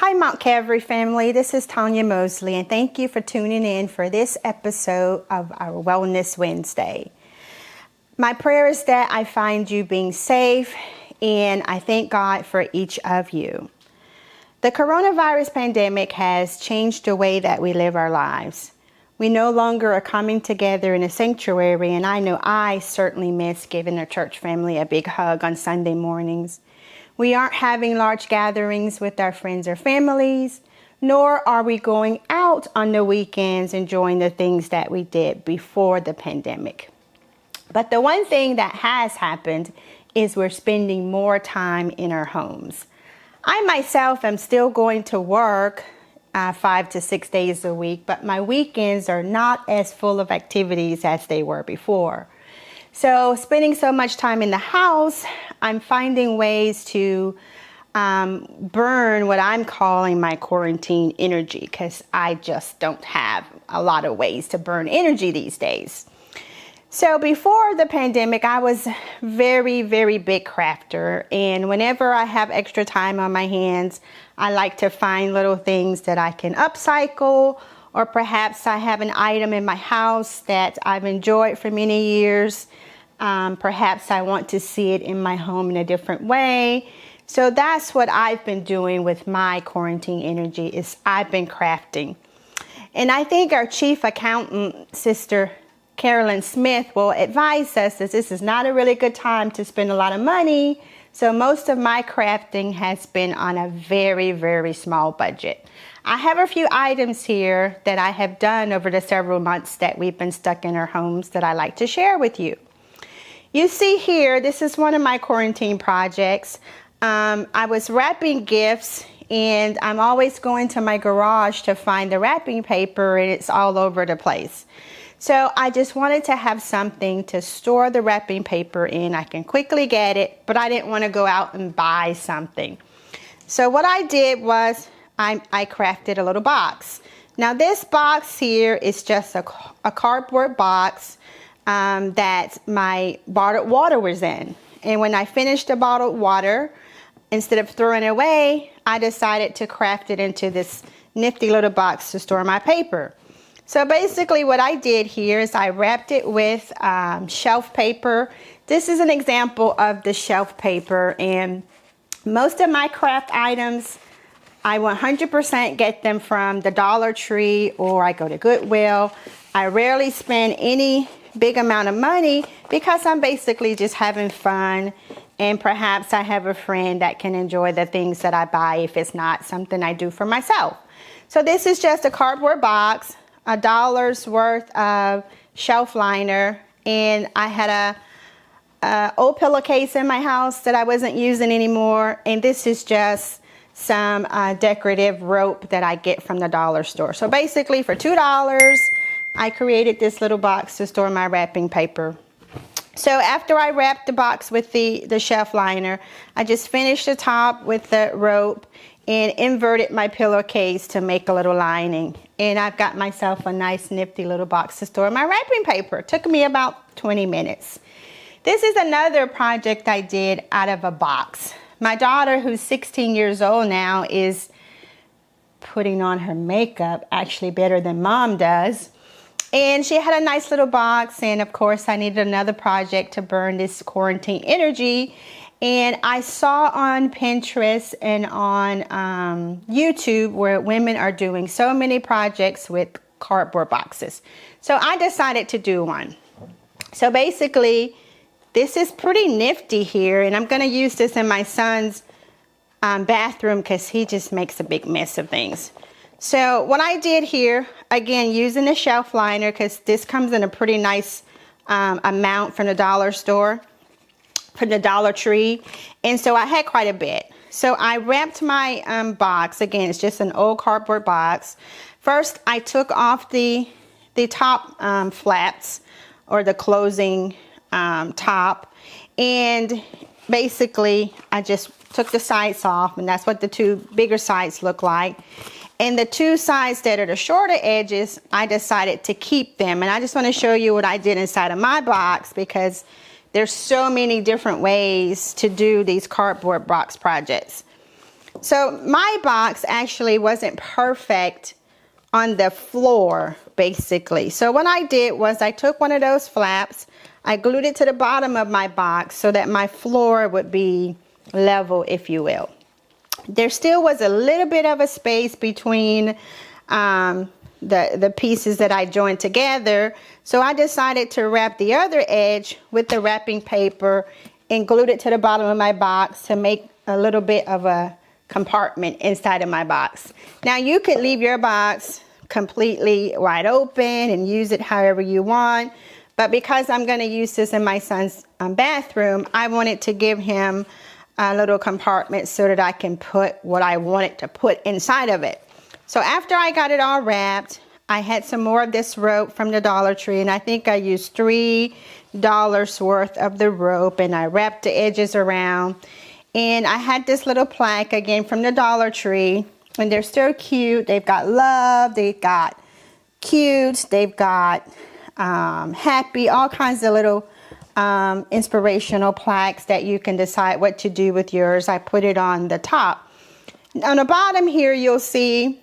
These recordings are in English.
Hi Mount Calvary family, this is Tonja Mosley, and thank you for tuning in for this episode of our Wellness Wednesday. My prayer is that I find you being safe, and I thank God for each of you. The coronavirus pandemic has changed the way that we live our lives. We no longer are coming together in a sanctuary, and I know I certainly miss giving our church family a big hug on Sunday mornings. We aren't having large gatherings with our friends or families, nor are we going out on the weekends enjoying the things that we did before the pandemic. But the one thing that has happened is we're spending more time in our homes. I myself am still going to work 5 to 6 days a week, but my weekends are not as full of activities as they were before. So spending so much time in the house, I'm finding ways to burn what I'm calling my quarantine energy, because I just don't have a lot of ways to burn energy these days. So before the pandemic, I was very big crafter, and whenever I have extra time on my hands, I like to find little things that I can upcycle, or perhaps I have an item in my house that I've enjoyed for many years. Perhaps I want to see it in my home in a different way. So that's what I've been doing with my quarantine energy, is I've been crafting. And I think our chief accountant, Sister Carolyn Smith, will advise us that this is not a really good time to spend a lot of money. So most of my crafting has been on a very small budget. I have a few items here that I have done over the several months that we've been stuck in our homes that I like to share with you. You see here, this is one of my quarantine projects. I was wrapping gifts, and I'm always going to my garage to find the wrapping paper, and it's all over the place. So I just wanted to have something to store the wrapping paper in. I can quickly get it, but I didn't want to go out and buy something. So what I did was I crafted a little box. Now this box here is just a cardboard box that my bottled water was in. And when I finished the bottled water, instead of throwing it away, I decided to craft it into this nifty little box to store my paper. So basically what I did here is I wrapped it with shelf paper. This is an example of the shelf paper, and most of my craft items, I 100% get them from the Dollar Tree, or I go to Goodwill. I rarely spend any big amount of money because I'm basically just having fun, and perhaps I have a friend that can enjoy the things that I buy if it's not something I do for myself. So this is just a cardboard box, $1 worth of shelf liner, and I had a old pillowcase in my house that I wasn't using anymore, and this is just some decorative rope that I get from the dollar store. So basically for $2, I created this little box to store my wrapping paper. So after I wrapped the box with the shelf liner, I just finished the top with the rope and inverted my pillowcase to make a little lining. And I've got myself a nice nifty little box to store my wrapping paper. It took me about 20 minutes. This is another project I did out of a box. My daughter, who's 16 years old now, is putting on her makeup actually better than Mom does. And she had a nice little box, and of course I needed another project to burn this quarantine energy. And I saw on Pinterest and on YouTube where women are doing so many projects with cardboard boxes. So I decided to do one. So basically, this is pretty nifty here, and I'm going to use this in my son's bathroom because he just makes a big mess of things. So what I did here, again, using the shelf liner, because this comes in a pretty nice amount from the dollar store, from the Dollar Tree, and so I had quite a bit. So I wrapped my box. Again, it's just an old cardboard box. First, I took off the top flaps, or the closing top, and basically I just took the sides off, and that's what the two bigger sides look like. And the two sides that are the shorter edges, I decided to keep them. And I just want to show you what I did inside of my box, because there's so many different ways to do these cardboard box projects. So my box actually wasn't perfect on the floor, basically. So what I did was I took one of those flaps, I glued it to the bottom of my box so that my floor would be level, if you will. There still was a little bit of a space between the pieces that I joined together. So I decided to wrap the other edge with the wrapping paper and glued it to the bottom of my box to make a little bit of a compartment inside of my box. Now you could leave your box completely wide open and use it however you want, but because I'm going to use this in my son's bathroom, I wanted to give him a little compartment so that I can put what I wanted to put inside of it. So after I got it all wrapped, I had some more of this rope from the Dollar Tree, and I think I used $3 worth of the rope, and I wrapped the edges around. And I had this little plaque again from the Dollar Tree, and they're so cute. They've got love, they've got cute, they've got happy, all kinds of little inspirational plaques that you can decide what to do with yours. I put it on the top. On the bottom here, you'll see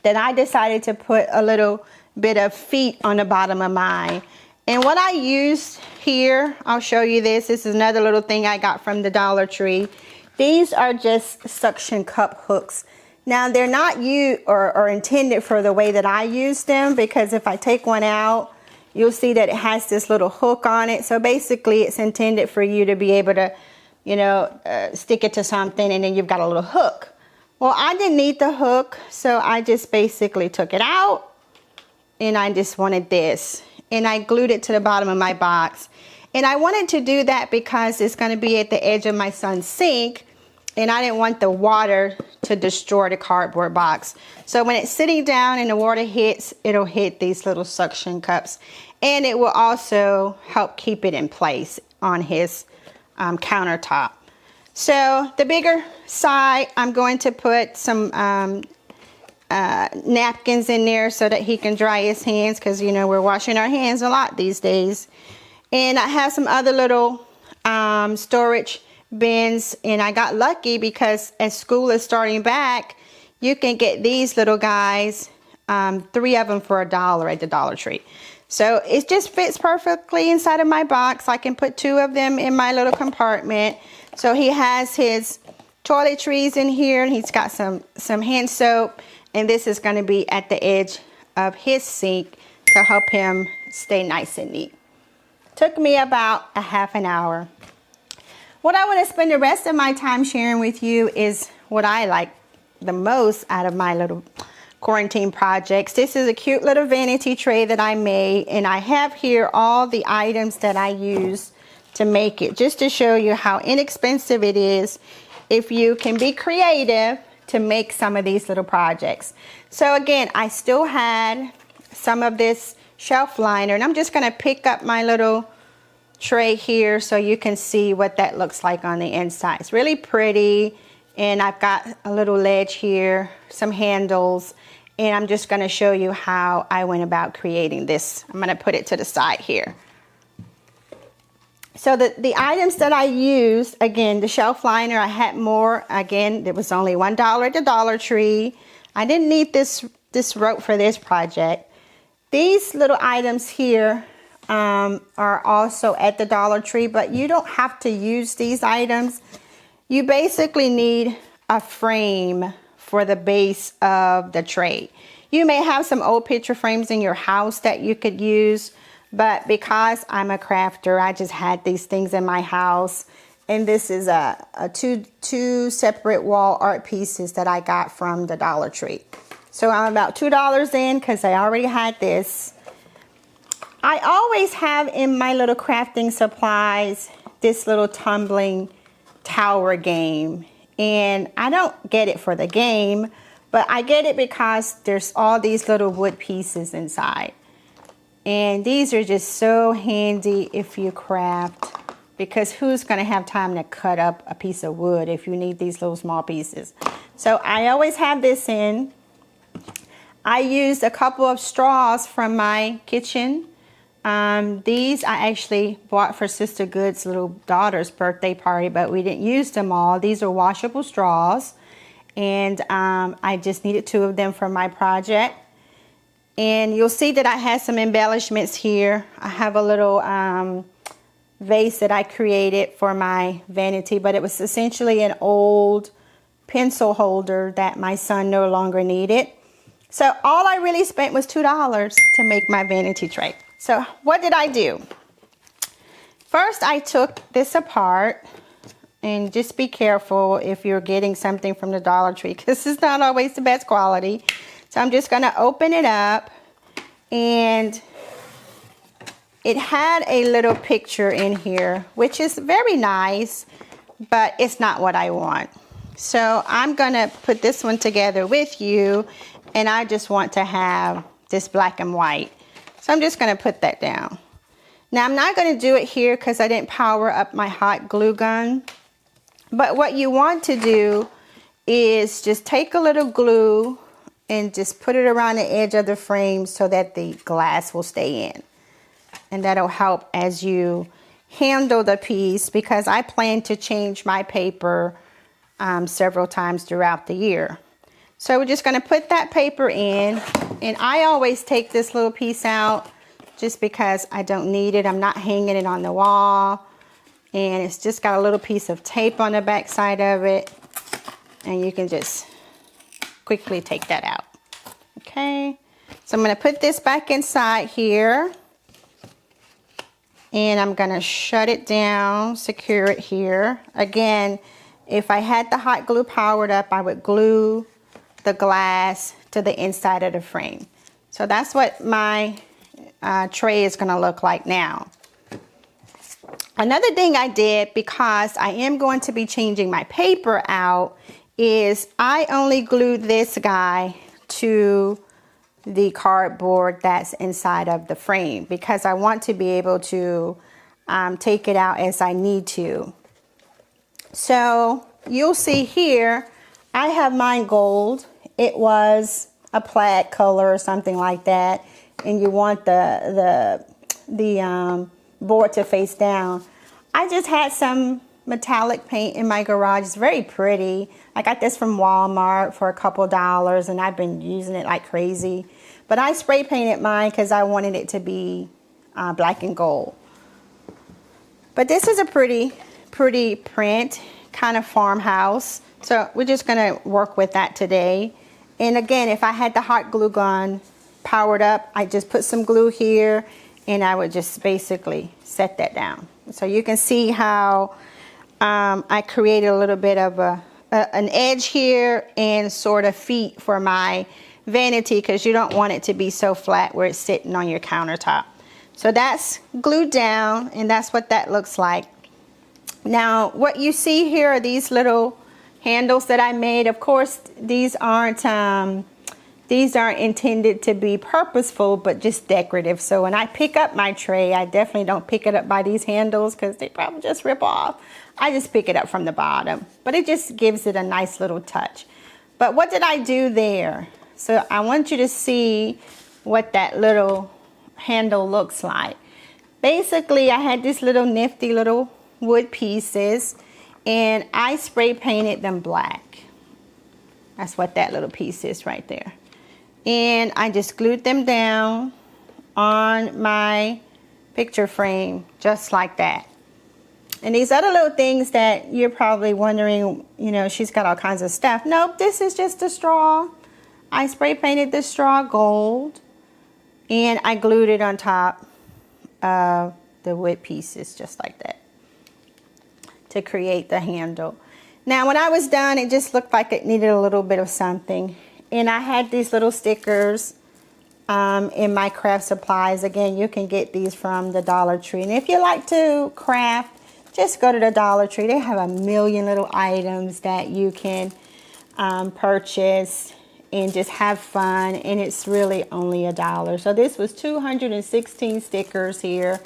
that I decided to put a little bit of feet on the bottom of mine. And what I used here, I'll show you this. This is another little thing I got from the Dollar Tree. These are just suction cup hooks. Now they're not used or intended for the way that I use them, because if I take one out, you'll see that it has this little hook on it. So basically it's intended for you to be able to, you know, stick it to something and then you've got a little hook. Well, I didn't need the hook, so I just basically took it out and I just wanted this. And I glued it to the bottom of my box. And I wanted to do that because it's going to be at the edge of my son's sink, and I didn't want the water to destroy the cardboard box. So when it's sitting down and the water hits, it'll hit these little suction cups. And it will also help keep it in place on his countertop. So the bigger side, I'm going to put some napkins in there so that he can dry his hands, because you know we're washing our hands a lot these days. And I have some other little storage bins, and I got lucky because as school is starting back, you can get these little guys, 3 of them for $1 at the Dollar Tree. So it just fits perfectly inside of my box. I can put 2 of them in my little compartment. So he has his toiletries in here, and he's got some hand soap, and this is going to be at the edge of his sink to help him stay nice and neat. Took me about a half an hour. What I want to spend the rest of my time sharing with you is what I like the most out of my little quarantine projects. This is a cute little vanity tray that I made, and I have here all the items that I use to make it, just to show you how inexpensive it is if you can be creative to make some of these little projects. So again, I still had some of this shelf liner, and I'm just going to pick up my little tray here so you can see what that looks like on the inside. It's really pretty, and I've got a little ledge here, some handles, and I'm just going to show you how I went about creating this. I'm going to put it to the side here. So the items that I used, again, the shelf liner, I had more. Again, it was only $1 at the Dollar Tree. I didn't need this rope for this project. These little items here are also at the Dollar Tree, but you don't have to use these items. You basically need a frame for the base of the tray. You may have some old picture frames in your house that you could use, but because I'm a crafter, I just had these things in my house. And this is two separate wall art pieces that I got from the Dollar Tree. So I'm about $2 in because I already had this. I always have in my little crafting supplies this little tumbling tower game. And I don't get it for the game, but I get it because there's all these little wood pieces inside. And these are just so handy if you craft, because who's going to have time to cut up a piece of wood if you need these little small pieces? So I always have this in. I used a couple of straws from my kitchen. These I actually bought for Sister Good's little daughter's birthday party, but we didn't use them all. These are washable straws. and I just needed 2 of them for my project. And you'll see that I had some embellishments here. I have a little vase that I created for my vanity, but it was essentially an old pencil holder that my son no longer needed. So all I really spent was $2 to make my vanity tray. So what did I do? First, I took this apart, and just be careful if you're getting something from the Dollar Tree, because it's not always the best quality. So I'm just going to open it up, and it had a little picture in here, which is very nice, but it's not what I want. So I'm going to put this one together with you, and I just want to have this black and white. So I'm just going to put that down. Now I'm not going to do it here because I didn't power up my hot glue gun. But what you want to do is just take a little glue and just put it around the edge of the frame so that the glass will stay in. And that'll help as you handle the piece, because I plan to change my paper several times throughout the year. So we're just going to put that paper in, and I always take this little piece out just because I don't need it. I'm not hanging it on the wall, and it's just got a little piece of tape on the back side of it, and you can just quickly take that out. Okay, so I'm going to put this back inside here, and I'm going to shut it down, secure it here. Again, if I had the hot glue powered up, I would glue the glass to the inside of the frame. So that's what my tray is going to look like now. Another thing I did, because I am going to be changing my paper out, is I only glued this guy to the cardboard that's inside of the frame, because I want to be able to take it out as I need to. So you'll see here, I have mine gold. It was a plaid color or something like that, and you want the board to face down. I just had some metallic paint in my garage. It's very pretty. I got this from Walmart for a couple dollars, and I've been using it like crazy. But I spray painted mine because I wanted it to be black and gold. But this is a pretty print, kind of farmhouse. So we're just going to work with that today. And again, if I had the hot glue gun powered up, I just put some glue here, and I would just basically set that down. So you can see how I created a little bit of an edge here and sort of feet for my vanity, because you don't want it to be so flat where it's sitting on your countertop. So that's glued down, and that's what that looks like. Now what you see here are these little handles that I made. Of course, these aren't intended to be purposeful, but just decorative. So when I pick up my tray, I definitely don't pick it up by these handles, because they probably just rip off. I just pick it up from the bottom, but it just gives it a nice little touch. But what did I do there? So I want you to see what that little handle looks like. Basically, I had these little nifty little wood pieces, and I spray painted them black. That's what that little piece is right there. And I just glued them down on my picture frame just like that. And these other little things that you're probably wondering, you know, she's got all kinds of stuff. Nope, this is just a straw. I spray painted the straw gold, and I glued it on top of the wood pieces just like that to create the handle. Now when I was done, it just looked like it needed a little bit of something. And I had these little stickers in my craft supplies. Again, you can get these from the Dollar Tree. And if you like to craft, just go to the Dollar Tree. They have a million little items that you can purchase and just have fun. And it's really only $1. So this was 216 stickers here.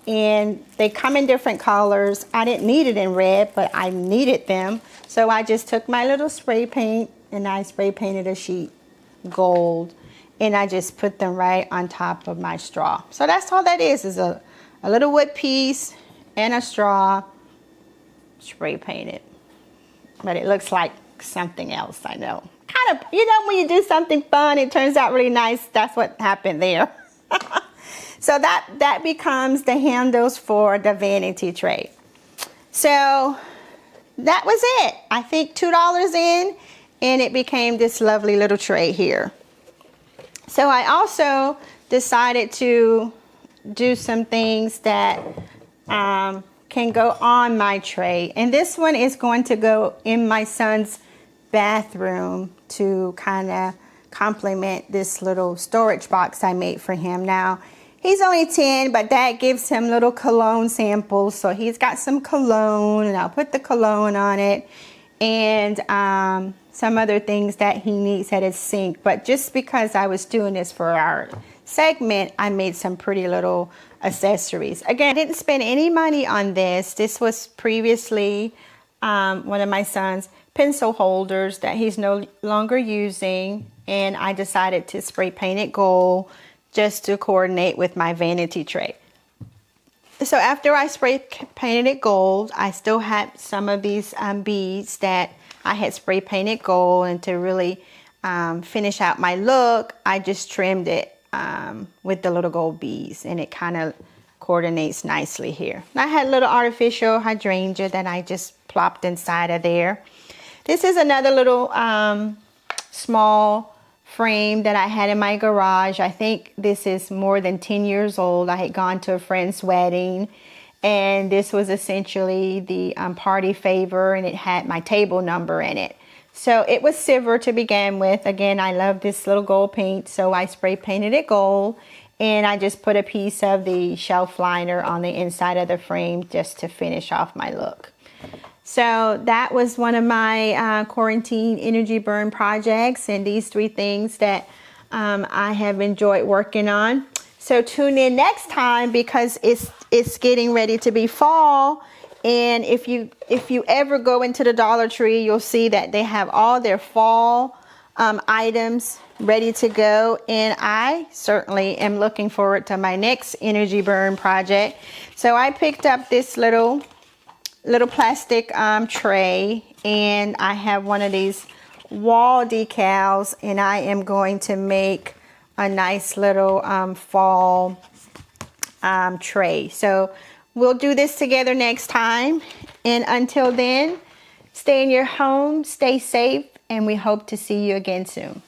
And they come in different colors. I didn't need it in red, but I needed them. So I just took my little spray paint, and I spray painted a sheet gold, and I just put them right on top of my straw. So that's all that is a little wood piece and a straw spray painted. But it looks like something else, I know. Kind of, you know, when you do something fun, it turns out really nice. That's what happened there. So that becomes the handles for the vanity tray. So that was it. I think $2 in, and it became this lovely little tray here. So I also decided to do some things that can go on my tray. And this one is going to go in my son's bathroom to kind of complement this little storage box I made for him. Now, he's only 10, but that gives him little cologne samples. So he's got some cologne, and I'll put the cologne on it, and some other things that he needs at his sink. But just because I was doing this for our segment, I made some pretty little accessories. Again, I didn't spend any money on this. This was previously one of my son's pencil holders that he's no longer using, and I decided to spray paint it gold just to coordinate with my vanity tray. So after I spray painted it gold, I still had some of these beads that I had spray painted gold, and to really finish out my look, I just trimmed it with the little gold beads, and it kind of coordinates nicely here. I had a little artificial hydrangea that I just plopped inside of there. This is another little small frame that I had in my garage. I think this is more than 10 years old. I had gone to a friend's wedding, and this was essentially the party favor, and it had my table number in it. So it was silver to begin with. Again, I love this little gold paint, so I spray painted it gold, and I just put a piece of the shelf liner on the inside of the frame just to finish off my look. So that was one of my quarantine energy burn projects, and these 3 things that I have enjoyed working on. So tune in next time, because it's getting ready to be fall. And if you ever go into the Dollar Tree, you'll see that they have all their fall items ready to go. And I certainly am looking forward to my next energy burn project. So I picked up this little plastic tray, and I have one of these wall decals, and I am going to make a nice little fall tray. So we'll do this together next time, and until then, stay in your home, stay safe, and we hope to see you again soon.